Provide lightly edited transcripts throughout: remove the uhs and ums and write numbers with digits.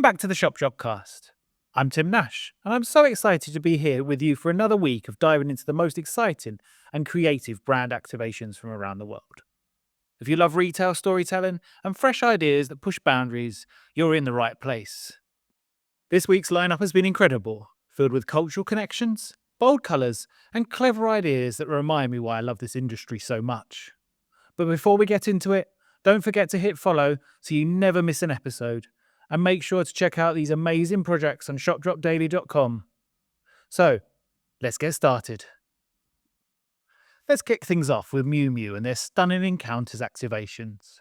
back to the Shop Dropcast. I'm Tim Nash, and I'm so excited to be here with you for another week of diving into the most exciting and creative brand activations from around the world. If you love retail storytelling and fresh ideas that push boundaries, you're in the right place. This week's lineup has been incredible, filled with cultural connections, bold colours, and clever ideas that remind me why I love this industry so much. But before we get into it, don't forget to hit follow so you never miss an episode. And make sure to check out these amazing projects on shopdropdaily.com. So, let's get started. Let's kick things off with Miu Miu and their stunning Encounters activations.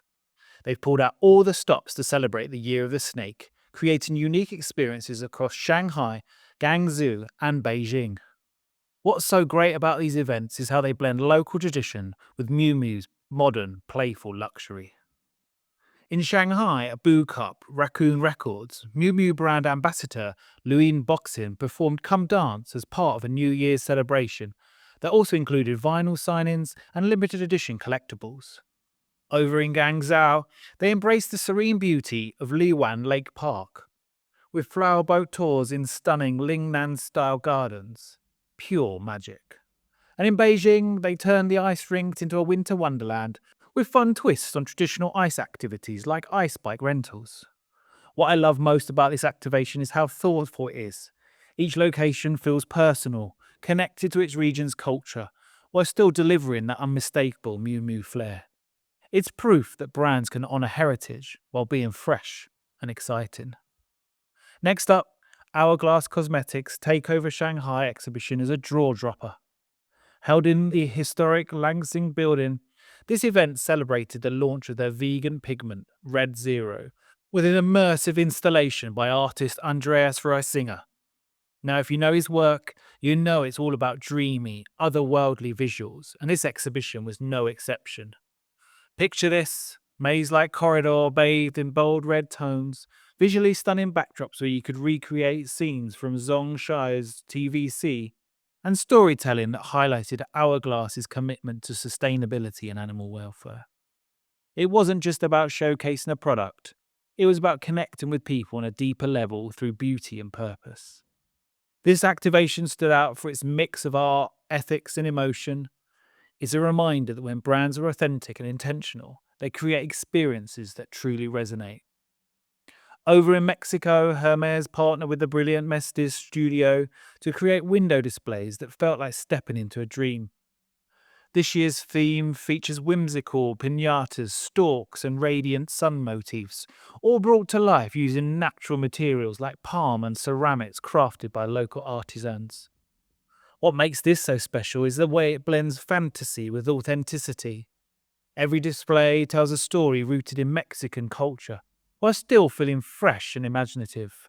They've pulled out all the stops to celebrate the Year of the Snake, creating unique experiences across Shanghai, Guangzhou, and Beijing. What's so great about these events is how they blend local tradition with Miu Miu's modern, playful luxury. In Shanghai, at Cup Raccoon Records, Miu Miu brand ambassador Luin Boxin performed Come Dance as part of a New Year's celebration that also included vinyl signings and limited edition collectibles. Over in Guangzhou, they embraced the serene beauty of Liwan Lake Park, with flower boat tours in stunning Lingnan-style gardens. Pure magic. And in Beijing, they turned the ice rink into a winter wonderland with fun twists on traditional ice activities like ice bike rentals. What I love most about this activation is how thoughtful it is. Each location feels personal, connected to its region's culture, while still delivering that unmistakable Miu Miu flair. It's proof that brands can honour heritage while being fresh and exciting. Next up, Hourglass Cosmetics Takeover Shanghai exhibition is a draw-dropper. Held in the historic Langsing building, this event celebrated the launch of their vegan pigment, Red Zero, with an immersive installation by artist Andrés Reisinger. Now, if you know his work, you know it's all about dreamy, otherworldly visuals, and this exhibition was no exception. Picture this, maze-like corridor bathed in bold red tones, visually stunning backdrops where you could recreate scenes from Zhongshi's TVC, and storytelling that highlighted Hourglass's commitment to sustainability and animal welfare. It wasn't just about showcasing a product, it was about connecting with people on a deeper level through beauty and purpose. This activation stood out for its mix of art, ethics, and emotion. It's a reminder that when brands are authentic and intentional, they create experiences that truly resonate. Over in Mexico, Hermès partnered with the brilliant Mestis studio to create window displays that felt like stepping into a dream. This year's theme features whimsical piñatas, storks, and radiant sun motifs, all brought to life using natural materials like palm and ceramics crafted by local artisans. What makes this so special is the way it blends fantasy with authenticity. Every display tells a story rooted in Mexican culture, while still feeling fresh and imaginative.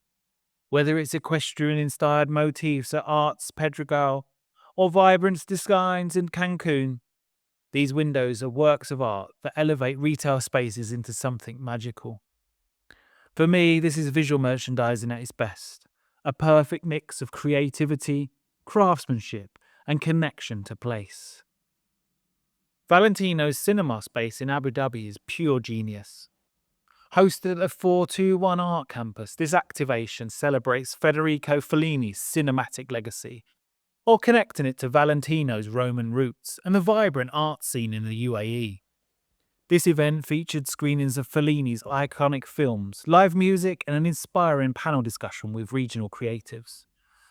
Whether it's equestrian-inspired motifs at Arts Pedregal or vibrant designs in Cancun, these windows are works of art that elevate retail spaces into something magical. For me, this is visual merchandising at its best, a perfect mix of creativity, craftsmanship, and connection to place. Valentino's cinema space in Abu Dhabi is pure genius. Hosted at the 421 Art Campus, this activation celebrates Federico Fellini's cinematic legacy, or connecting it to Valentino's Roman roots and the vibrant art scene in the UAE. This event featured screenings of Fellini's iconic films, live music, and an inspiring panel discussion with regional creatives.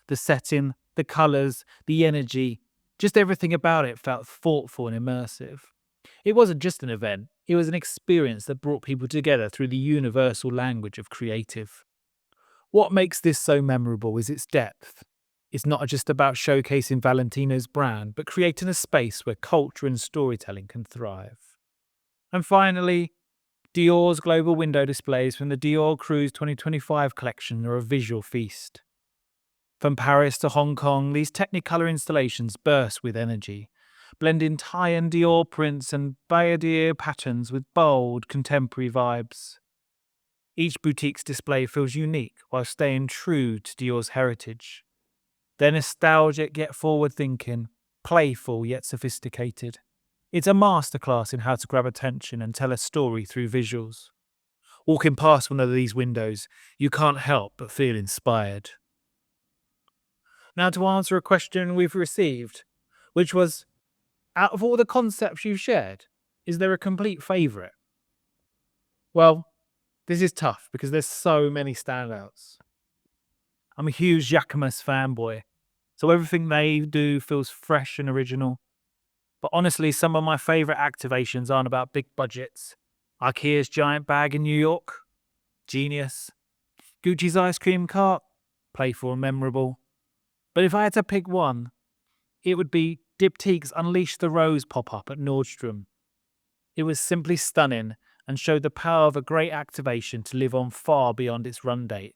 The setting, the colours, the energy, just everything about it felt thoughtful and immersive. It wasn't just an event, it was an experience that brought people together through the universal language of creative. What makes this so memorable is its depth. It's not just about showcasing Valentino's brand, but creating a space where culture and storytelling can thrive. And finally, Dior's global window displays from the Dior Cruise 2025 collection are a visual feast. From Paris to Hong Kong, these Technicolour installations burst with energy, blending Thai and Dior prints and Bayadere patterns with bold, contemporary vibes. Each boutique's display feels unique while staying true to Dior's heritage. They're nostalgic yet forward-thinking, playful yet sophisticated. It's a masterclass in how to grab attention and tell a story through visuals. Walking past one of these windows, you can't help but feel inspired. Now, to answer a question we've received, which was, out of all the concepts you've shared, is there a complete favourite? Well, this is tough because there's so many standouts. I'm a huge Jacquemus fanboy, so everything they do feels fresh and original. But honestly, some of my favourite activations aren't about big budgets. IKEA's giant bag in New York, genius. Gucci's ice cream cart, playful and memorable. But if I had to pick one, it would be Diptyque's Unleash the Rose pop-up at Nordstrom. It was simply stunning and showed the power of a great activation to live on far beyond its run date.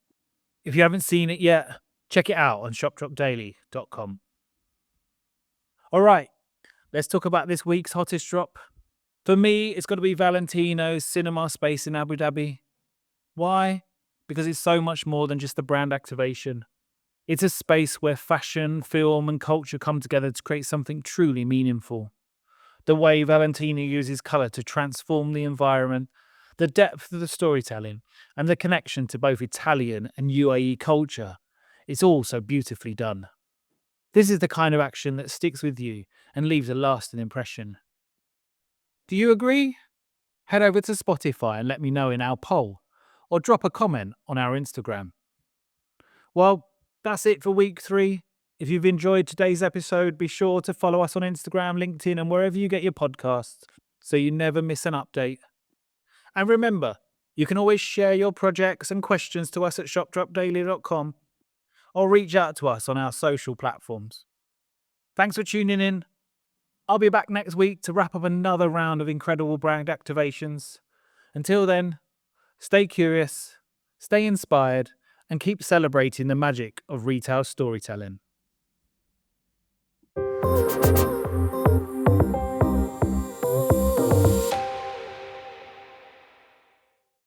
If you haven't seen it yet, check it out on shopdropdaily.com. Alright, let's talk about this week's hottest drop. For me, it's got to be Valentino's cinema space in Abu Dhabi. Why? Because it's so much more than just a brand activation. It's a space where fashion, film, and culture come together to create something truly meaningful. The way Valentino uses colour to transform the environment, the depth of the storytelling, and the connection to both Italian and UAE culture, it's all so beautifully done. This is the kind of action that sticks with you and leaves a lasting impression. Do you agree? Head over to Spotify and let me know in our poll, or drop a comment on our Instagram. Well, that's it for week 3. If you've enjoyed today's episode, be sure to follow us on Instagram, LinkedIn, and wherever you get your podcasts so you never miss an update. And remember, you can always share your projects and questions to us at shopdropdaily.com or reach out to us on our social platforms. Thanks for tuning in. I'll be back next week to wrap up another round of incredible brand activations. Until then, stay curious, stay inspired, and keep celebrating the magic of retail storytelling.